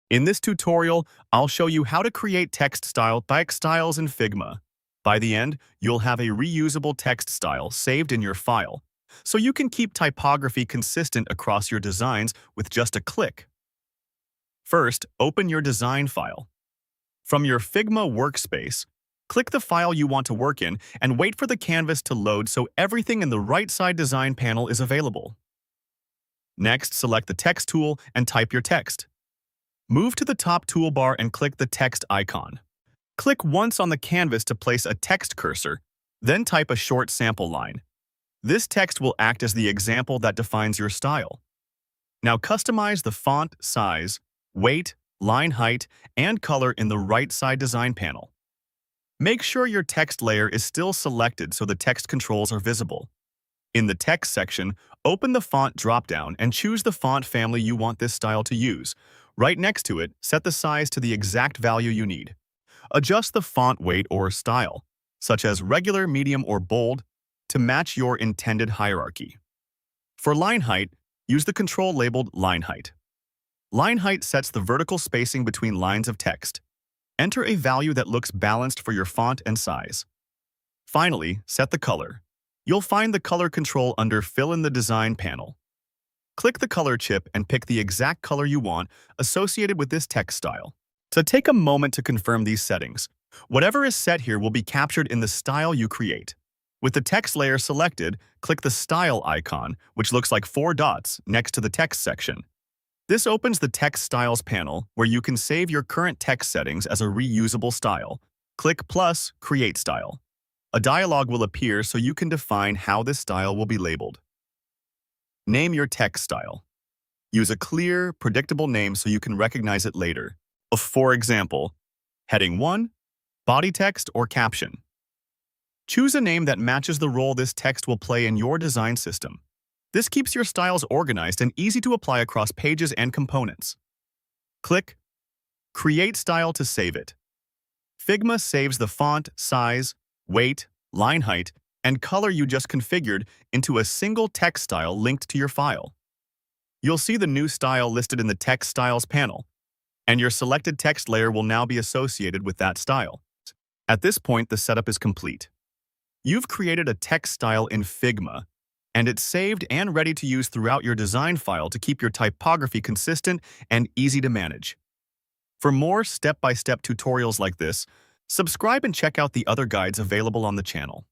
In this tutorial, I'll show you how to create text style styles in Figma. By the end, you'll have a reusable text style saved in your file, so you can keep typography consistent across your designs with just a click. First, open your design file. From your Figma workspace, click the file you want to work in and wait for the canvas to load so everything in the right side design panel is available. Next, select the text tool and type your text. Move to the top toolbar and click the text icon. Click once on the canvas to place a text cursor, then type a short sample line. This text will act as the example that defines your style. Now customize the font size, weight, line height, and color in the right side design panel. Make sure your text layer is still selected so the text controls are visible. In the text section, open the font dropdown and choose the font family you want this style to use. Right next to it, set the size to the exact value you need. Adjust the font weight or style, such as regular, medium, or bold, to match your intended hierarchy. For line height, use the control labeled Line Height. Line height sets the vertical spacing between lines of text. Enter a value that looks balanced for your font and size. Finally, set the color. You'll find the color control under Fill in the Design panel. Click the color chip and pick the exact color you want associated with this text style. So take a moment to confirm these settings. Whatever is set here will be captured in the style you create. With the text layer selected, click the Style icon, which looks like 4 dots next to the text section. This opens the Text Styles panel, where you can save your current text settings as a reusable style. Click plus Create Style. A dialog will appear so you can define how this style will be labeled. Name your text style. Use a clear, predictable name so you can recognize it later. For example, Heading 1, Body Text, or Caption. Choose a name that matches the role this text will play in your design system. This keeps your styles organized and easy to apply across pages and components. Click Create Style to save it. Figma saves the font, size, weight, line height, and color you just configured into a single text style linked to your file. You'll see the new style listed in the Text Styles panel, and your selected text layer will now be associated with that style. At this point, the setup is complete. You've created a text style in Figma, and it's saved and ready to use throughout your design file to keep your typography consistent and easy to manage. For more step-by-step tutorials like this, subscribe and check out the other guides available on the channel.